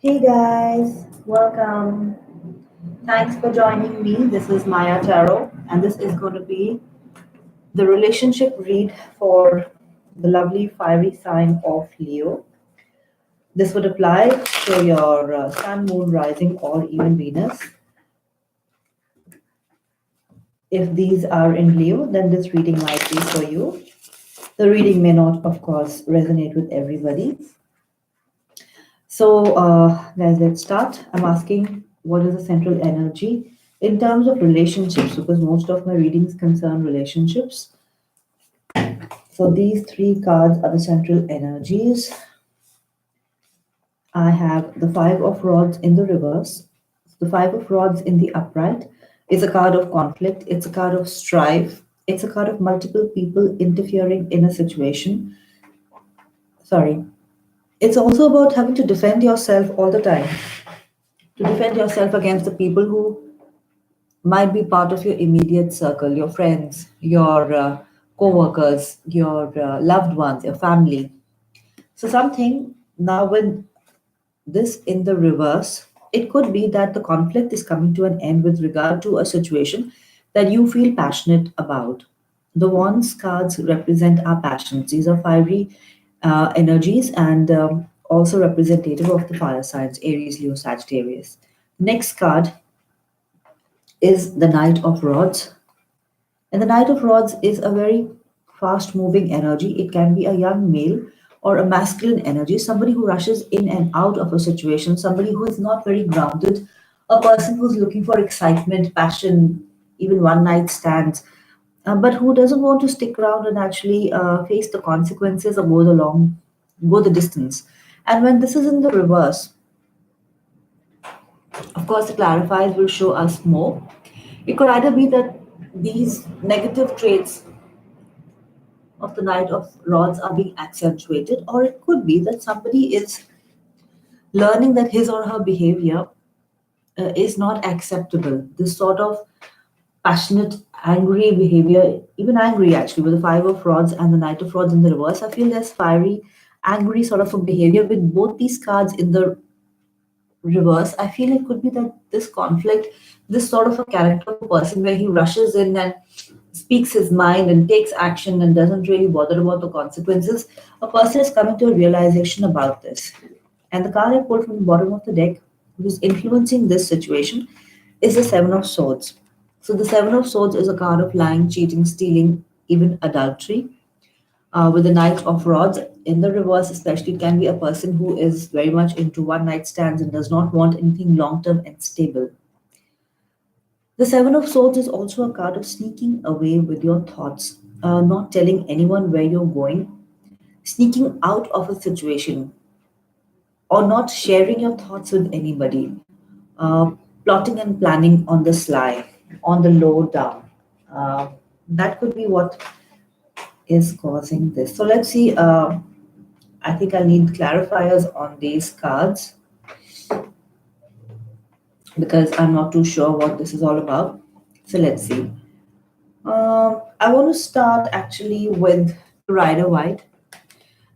Hey guys, welcome. Thanks for joining me. This is Maya Tarot, and this is going to be the relationship read for the lovely fiery sign of Leo. This would apply to your sun, moon, rising, or even Venus. If these are in Leo, then this reading might be for you. The reading may not, of course, resonate with everybody. So, guys, let's start. I'm asking what is the central energy in terms of relationships, because most of my readings concern relationships. So, these three cards are the central energies. I have the Five of Rods in the reverse. The Five of Rods in the upright is a card of conflict, it's a card of strife, it's a card of multiple people interfering in a situation. Sorry. It's also about having to defend yourself all the time, to defend yourself against the people who might be part of your immediate circle, your friends, your co-workers, your loved ones, your family. So something now with this in the reverse, it could be that the conflict is coming to an end with regard to a situation that you feel passionate about. The wands cards represent our passions. These are fiery energies and also representative of the fire signs Aries, Leo, Sagittarius. Next card is the Knight of Rods. And the Knight of Rods is a very fast moving energy. It can be a young male or a masculine energy, somebody who rushes in and out of a situation, somebody who is not very grounded, a person who's looking for excitement, passion, even one night stands, but who doesn't want to stick around and actually face the consequences or go the distance. And when this is in the reverse, of course, the clarifiers will show us more. It could either be that these negative traits of the Knight of Rods are being accentuated, or it could be that somebody is learning that his or her behavior is not acceptable. This sort of passionate, angry behavior, even angry actually, with the Five of Rods and the Knight of Rods in the reverse, I feel there's fiery, angry sort of a behavior with both these cards in the reverse. I feel it could be that this conflict, this sort of a character of a person where he rushes in and speaks his mind and takes action and doesn't really bother about the consequences, a person is coming to a realization about this. And the card I pulled from the bottom of the deck, which is influencing this situation, is the Seven of Swords. So the Seven of Swords is a card of lying, cheating, stealing, even adultery. With the Knight of Rods in the reverse, especially, it can be a person who is very much into one night stands and does not want anything long term and stable. The Seven of Swords is also a card of sneaking away with your thoughts, not telling anyone where you're going, sneaking out of a situation, or not sharing your thoughts with anybody, uh, plotting and planning on the sly, on the low down. Uh, that could be what is causing this. So let's see. I think I'll need clarifiers on these cards because I'm not too sure what this is all about. So let's see. I want to start actually with the Rider White,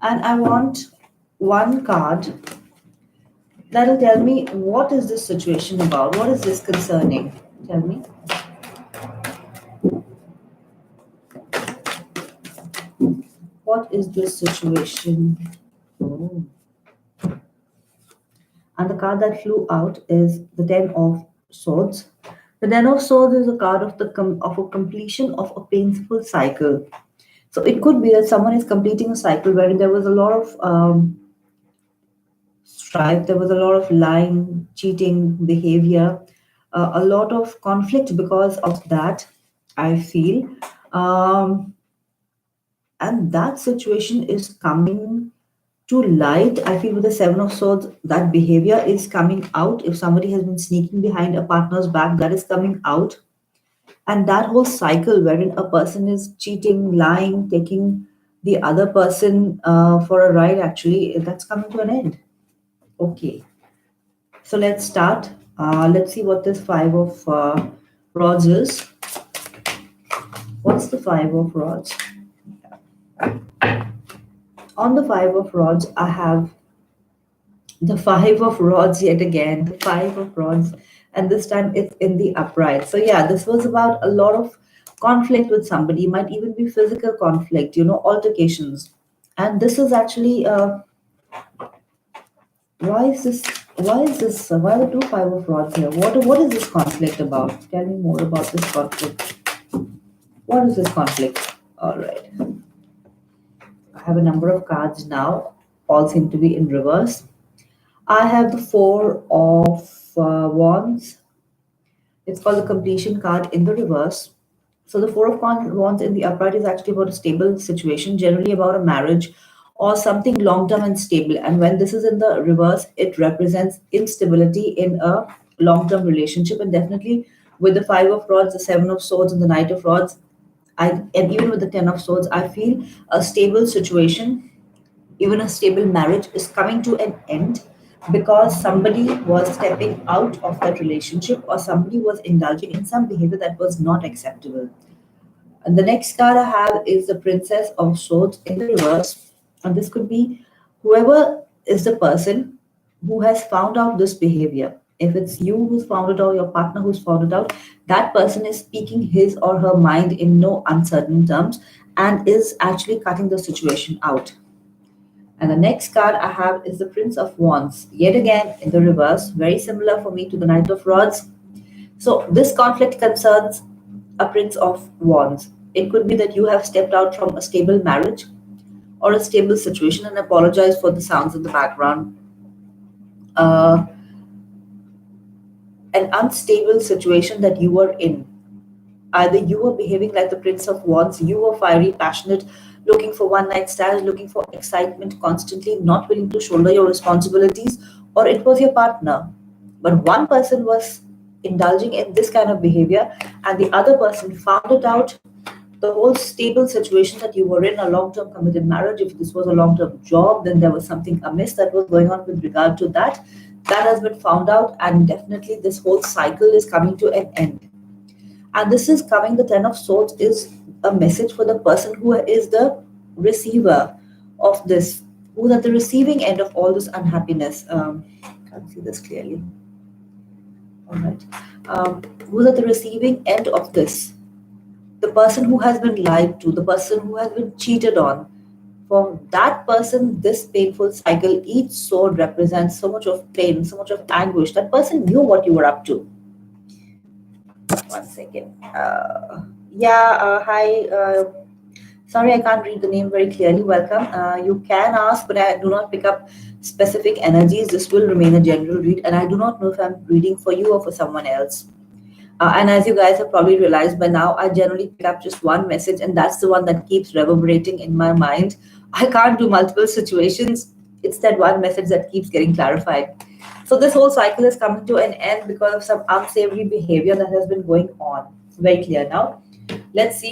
and I want one card that'll tell me what is this situation about? What is this concerning? Tell me. What is this situation? Oh. And the card that flew out is the Ten of Swords. The Ten of Swords is a card of of a completion of a painful cycle. So it could be that someone is completing a cycle wherein there was a lot of strife, there was a lot of lying, cheating behavior, a lot of conflict because of that, I feel. Um, and that situation is coming to light. I feel with the Seven of Swords, that behavior is coming out. If somebody has been sneaking behind a partner's back, that is coming out. And that whole cycle wherein a person is cheating, lying, taking the other person for a ride, actually, that's coming to an end. Okay, so let's start. Let's see what this Five of Rods is. What's the Five of Rods? On the Five of Rods, I have The five of rods yet again, the five of rods, and this time it's in the upright. So yeah, this was about a lot of conflict with somebody, might even be physical conflict, altercations. And this is actually why is this why are the two five of rods here? What is this conflict about? Tell me more about this conflict. What is this conflict? All right, I have a number of cards now, all seem to be in reverse. I have the four of wands. It's called the completion card in the reverse. So the four of wands in the upright is actually about a stable situation, generally about a marriage or something long term and stable. And when this is in the reverse, it represents instability in a long term relationship. And definitely with the five of rods, the seven of swords, and the knight of rods, and even with the ten of swords, I feel a stable situation, even a stable marriage, is coming to an end because somebody was stepping out of that relationship or somebody was indulging in some behavior that was not acceptable. And the next card I have is the Princess of Swords in the reverse. And this could be whoever is the person who has found out this behavior. If it's you who's found it out, your partner who's found it out, that person is speaking his or her mind in no uncertain terms and is actually cutting the situation out. And the next card I have is the Prince of Wands, yet again in the reverse, very similar for me to the Knight of Rods. So this conflict concerns a Prince of Wands. It could be that you have stepped out from a stable marriage or a stable situation, and apologize for the sounds in the background. Uh, an unstable situation that you were in. Either you were behaving like the Prince of Wands, you were fiery, passionate, looking for one night stands, looking for excitement constantly, not willing to shoulder your responsibilities, or it was your partner. But one person was indulging in this kind of behavior, and the other person found it out. The whole stable situation that you were in, a long term committed marriage, if this was a long term job, then there was something amiss that was going on with regard to that. That has been found out, and definitely this whole cycle is coming to an end. And this is coming, the Ten of Swords is a message for the person who is the receiver of this, who's at the receiving end of all this unhappiness. Can't see this clearly. All right. Who's at the receiving end of this? The person who has been lied to, the person who has been cheated on. For that person, this painful cycle, each sword represents so much of pain, so much of anguish. That person knew what you were up to. One second. Hi. Sorry, I can't read the name very clearly. Welcome. You can ask, but I do not pick up specific energies. This will remain a general read, and I do not know if I'm reading for you or for someone else. And as you guys have probably realized by now, I generally pick up just one message, and that's the one that keeps reverberating in my mind. I can't do multiple situations. It's that one message that keeps getting clarified. So this whole cycle is coming to an end because of some unsavory behavior that has been going on. Very clear now. Let's see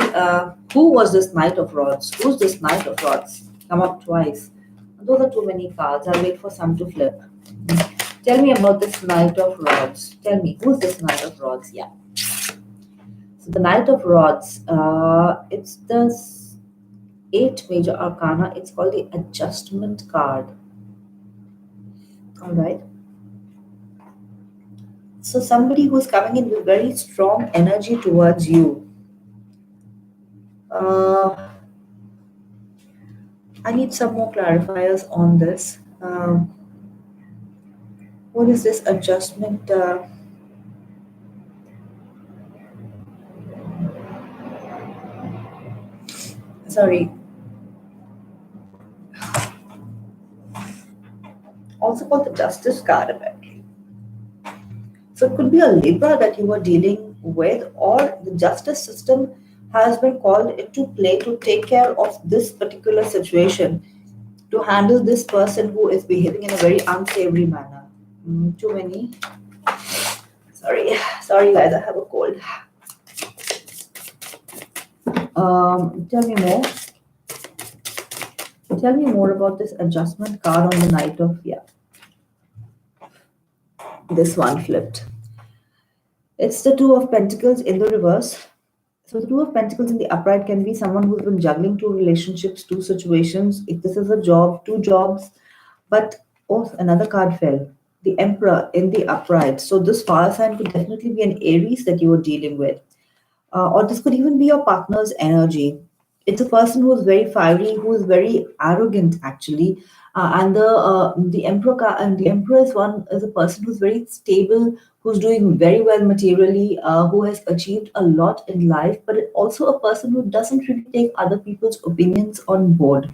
who was this Knight of Rods? Who's this Knight of Rods? Come up twice. Those are too many cards. I'll wait for some to flip. Tell me about this Knight of Rods. Tell me, who's this Knight of Rods? Yeah. So the Knight of Rods, it's the eight major arcana. It's called the Adjustment card. All right. So somebody who's coming in with very strong energy towards you. I need some more clarifiers on this. What is this adjustment? Sorry. Also called the Justice card, apparently. So it could be a Libra that you are dealing with, or the justice system has been called into play to take care of this particular situation, to handle this person who is behaving in a very unsavory manner. Too many. Sorry, guys, I have a cold. Tell me more. Tell me more about this adjustment card on the Knight of, this one flipped. It's the Two of Pentacles in the reverse. So the Two of Pentacles in the upright can be someone who's been juggling two relationships, two situations. If this is a job, two jobs, but Oh, another card fell. The Emperor in the upright. So this fire sign could definitely be an Aries that you were dealing with. Or this could even be your partner's energy. It's a person who is very fiery, who is very arrogant, actually. And the emperor is a person who's very stable, who's doing very well materially, who has achieved a lot in life, but also a person who doesn't really take other people's opinions on board.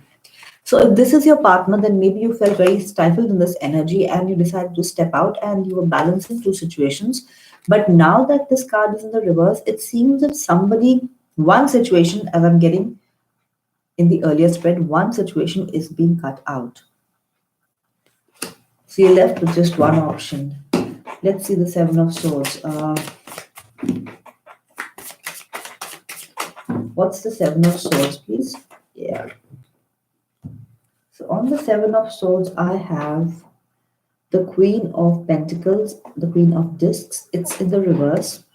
So if this is your partner, then maybe you felt very stifled in this energy and you decided to step out and you were balancing two situations. But now that this card is in the reverse, it seems that one situation, as I'm getting in the earlier spread, one situation is being cut out. So you're left with just one option. Let's see the Seven of Swords. What's the Seven of Swords, please? Yeah. So on the Seven of Swords, I have the Queen of Pentacles, the Queen of Discs. It's in the reverse.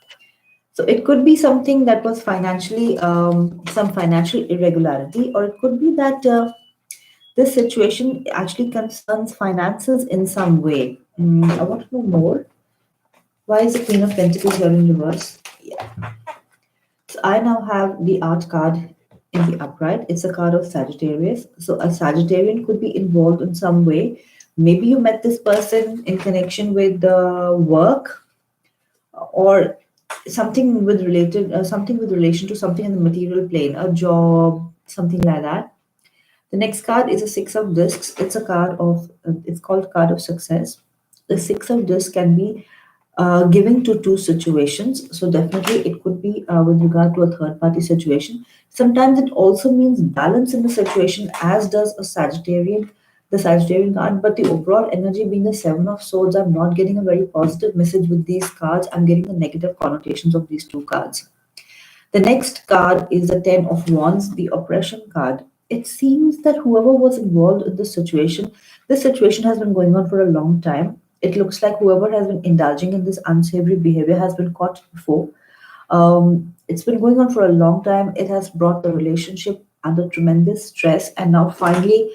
So it could be something that was financially, some financial irregularity, or it could be that this situation actually concerns finances in some way. I want to know more. Why is the Queen of Pentacles here in reverse? Yeah. So I now have the Art card in the upright. It's a card of Sagittarius. So a Sagittarian could be involved in some way. Maybe you met this person in connection with work, or something with relation to something in the material plane, a job, something like that. The next card is a Six of Discs. It's called card of success. The Six of Discs can be given to two situations. So definitely it could be with regard to a third party situation. Sometimes it also means balance in the situation, as does the Sagittarian card. But the overall energy being the Seven of Swords, I'm not getting a very positive message with these cards. I'm getting the negative connotations of these two cards. The next card is the Ten of Wands, the oppression card. It seems that whoever was involved in this situation has been going on for a long time. It looks like whoever has been indulging in this unsavory behavior has been caught before. It's been going on for a long time. It has brought the relationship under tremendous stress, and now finally,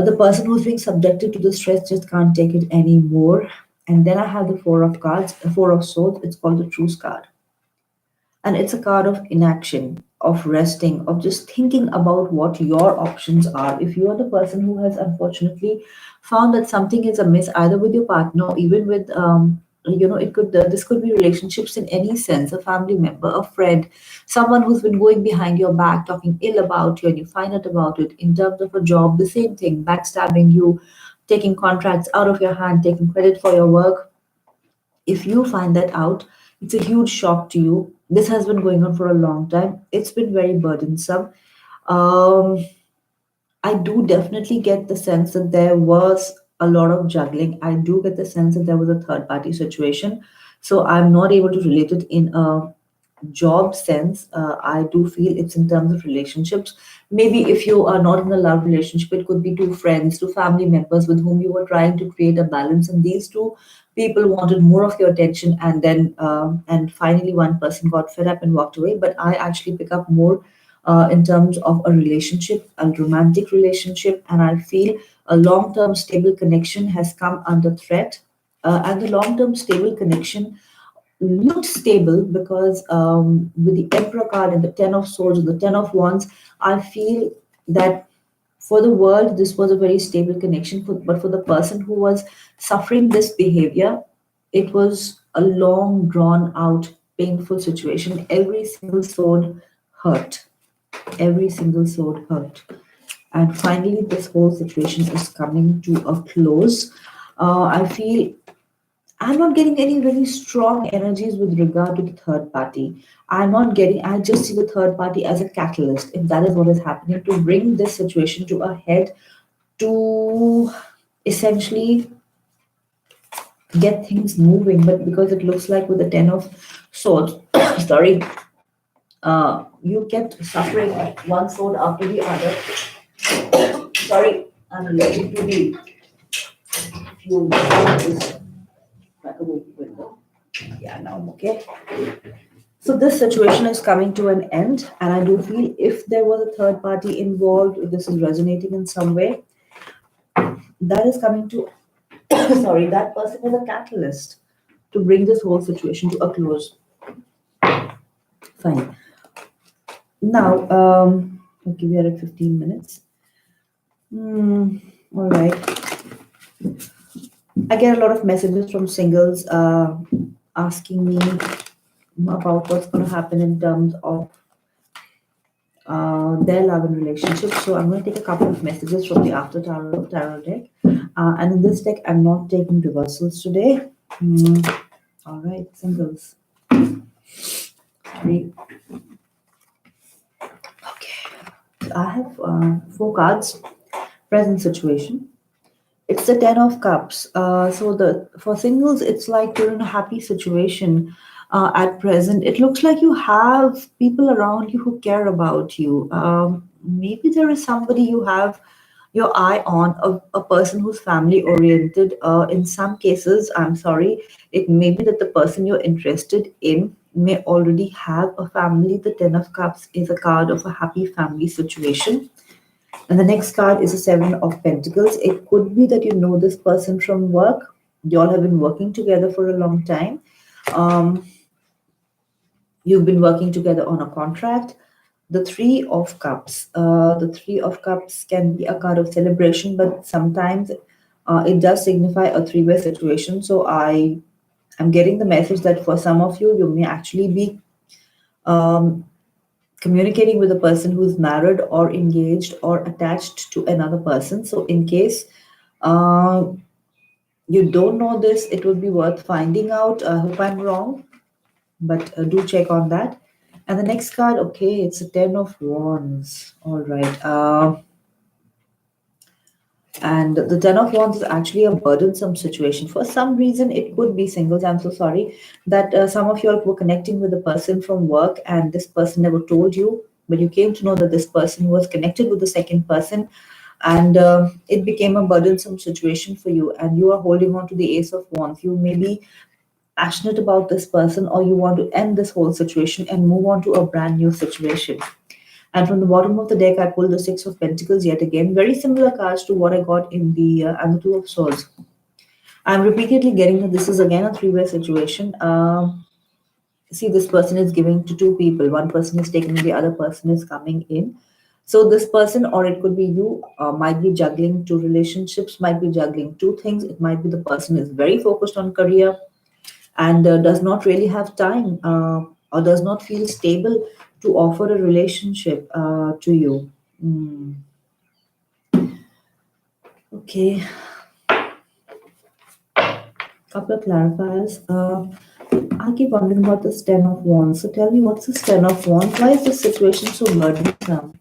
the person who's being subjected to the stress just can't take it anymore. And then I have the Four of Swords. It's called the Truce card. And it's a card of inaction, of resting, of just thinking about what your options are. If you are the person who has unfortunately found that something is amiss, either with your partner or even with, this could be relationships in any sense, a family member, a friend, someone who's been going behind your back, talking ill about you, and you find out about it. In terms of a job, the same thing, backstabbing you, taking contracts out of your hand, taking credit for your work. If you find that out, it's a huge shock to you. This has been going on for a long time. It's been very burdensome. Um, I do definitely get the sense that there was a lot of juggling. I do get the sense that there was a third party situation. So I'm not able to relate it in a job sense. I do feel it's in terms of relationships. Maybe if you are not in a love relationship, it could be two friends, two family members with whom you were trying to create a balance, and these two people wanted more of your attention, and finally one person got fed up and walked away. But I actually pick up more in terms of a relationship, a romantic relationship, and I feel a long-term stable connection has come under threat. And the long-term stable connection looked stable because with the Emperor card and the Ten of Swords and the Ten of Wands, I feel that for the world, this was a very stable connection. But for the person who was suffering this behavior, it was a long, drawn out, painful situation. Every single sword hurt. Every single sword hurt. And finally, this whole situation is coming to a close. I feel I'm not getting any very strong energies with regard to the third party. I just see the third party as a catalyst, if that is what is happening, to bring this situation to a head, to essentially get things moving. But because it looks like with the Ten of Swords, sorry, you kept suffering one sword after the other. Sorry, I'm allergic to the fumes. Just crack a window. Yeah, now I'm okay. So this situation is coming to an end, and I do feel if there was a third party involved, if this is resonating in some way, that is coming to sorry, that person is a catalyst to bring this whole situation to a close. Fine. Now, okay, we are at 15 minutes. All right. I get a lot of messages from singles asking me about what's going to happen in terms of their love and relationship. So I'm going to take a couple of messages from the After Tarot deck. And in this deck, I'm not taking reversals today. All right, singles. Three. Okay. So I have four cards. Present situation. It's the Ten of Cups. So the for singles, it's like you're in a happy situation at present. It looks like you have people around you who care about you. Maybe there is somebody you have your eye on, a person who's family oriented. In some cases, I'm sorry, it may be that the person you're interested in may already have a family. The Ten of Cups is a card of a happy family situation. And the next card is a Seven of Pentacles. It could be that you know this person from work. You all have been working together for a long time. Um, you've been working together on a contract. The Three of Cups. The Three of Cups can be a card of celebration, but sometimes it does signify a three-way situation. So I am getting the message that for some of you, you may actually be um, communicating with a person who's married or engaged or attached to another person. So, in case uh, you don't know this, it would be worth finding out. I hope I'm wrong, but do check on that. And the next card, okay, it's a Ten of Wands. All right. And the Ten of Wands is actually a burdensome situation. For some reason, it could be singles. I'm so sorry that some of you all were connecting with a person from work and this person never told you, but you came to know that this person was connected with the second person and it became a burdensome situation for you. And you are holding on to the Ace of Wands. You may be passionate about this person or you want to end this whole situation and move on to a brand new situation. And from the bottom of the deck, I pulled the Six of Pentacles yet again. Very similar cards to what I got in the and the Two of Swords. I'm repeatedly getting that this is again a three-way situation. See, this person is giving to two people. One person is taking, the other person is coming in. So this person, or it could be you, might be juggling two relationships, might be juggling two things. It might be the person is very focused on career and does not really have time or does not feel stable to offer a relationship to you. Mm, okay, couple of clarifiers. I keep wondering about this Ten of Wands. So tell me, what's this Ten of Wands? Why is this situation so burdensome?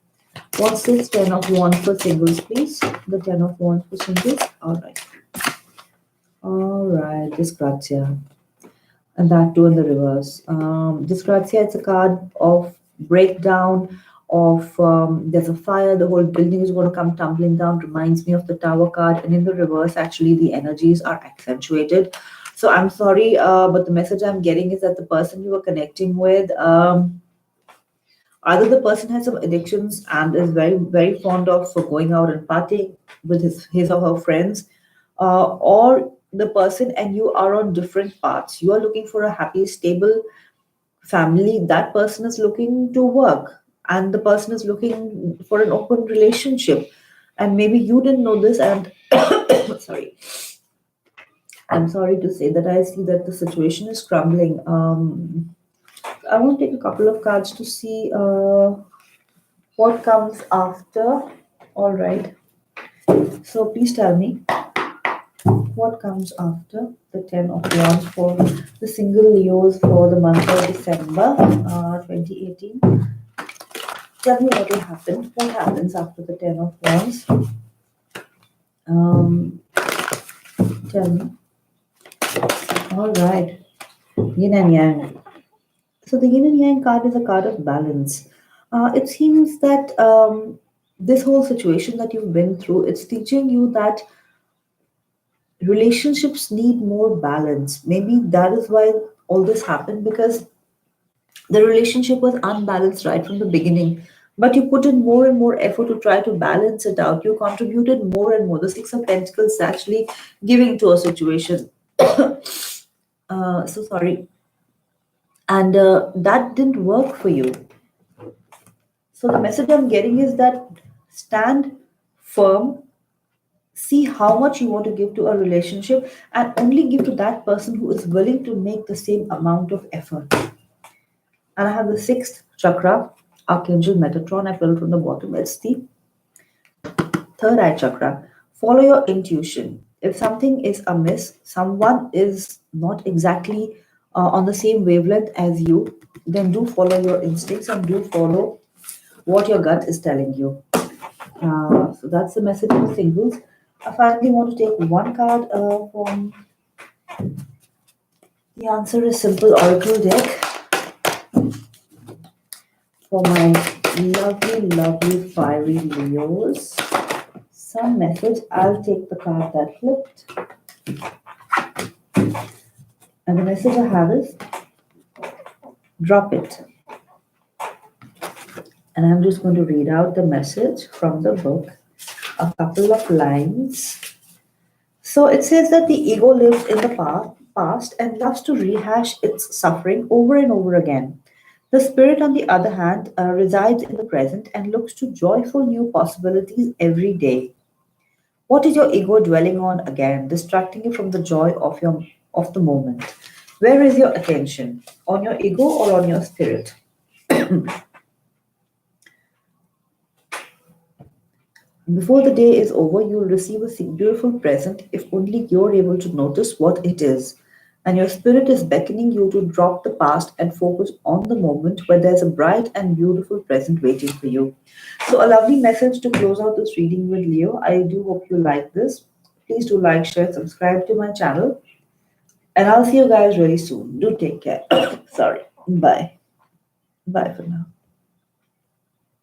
What's this Ten of Wands for singles, please? The Ten of Wands for singles. All right. All right. Disgrazia. And that too in the reverse. Disgrazia, it's a card of breakdown, of there's a fire, the whole building is going to come tumbling down. Reminds me of the Tower card. And in the reverse, actually, the energies are accentuated. So I'm sorry, but the message I'm getting is that the person you are connecting with, either the person has some addictions and is very, very fond of going out and partying with his or her friends, or the person and you are on different paths. You are looking for a happy, stable family. That person is looking to work, and the person is looking for an open relationship. And maybe you didn't know this, and sorry, I'm sorry to say that I see that the situation is crumbling. I want to take a couple of cards to see what comes after. All right. So please tell me what comes after the Ten of Wands for the single Leos for the month of December 2018. Tell me what will happen. What happens after the Ten of Wands? Um, tell me. All right. Yin and Yang. So the Yin and Yang card is a card of balance. It seems that this whole situation that you've been through, it's teaching you that relationships need more balance. Maybe that is why all this happened because the relationship was unbalanced right from the beginning. But you put in more and more effort to try to balance it out. You contributed more and more. The Six of Pentacles is actually giving to a situation. So sorry. And that didn't work for you. So the message I'm getting is that stand firm, see how much you want to give to a relationship, and only give to that person who is willing to make the same amount of effort. And I have the sixth chakra, Archangel Metatron. I filled from the bottom. It's the third eye chakra. Follow your intuition. If something is amiss, someone is not exactly on the same wavelength as you, then do follow your instincts and do follow what your gut is telling you. So that's the message for singles. I finally want to take one card from the answer is simple oracle deck for my lovely, lovely fiery Leos. Some message. I'll take the card that flipped. And the message I have is drop it. And I'm just going to read out the message from the book, a couple of lines. So it says that the ego lives in the past and loves to rehash its suffering over and over again. The spirit, on the other hand, resides in the present and looks to joyful new possibilities every day. What is your ego dwelling on again, distracting you from the joy of the moment? Where is your attention? On your ego or on your spirit? Before the day is over, you will receive a beautiful present if only you're able to notice what it is. And your spirit is beckoning you to drop the past and focus on the moment where there's a bright and beautiful present waiting for you. So, a lovely message to close out this reading with Leo. I do hope you like this. Please do like, share, subscribe to my channel. And I'll see you guys really soon. Do take care. Sorry. Bye. Bye for now.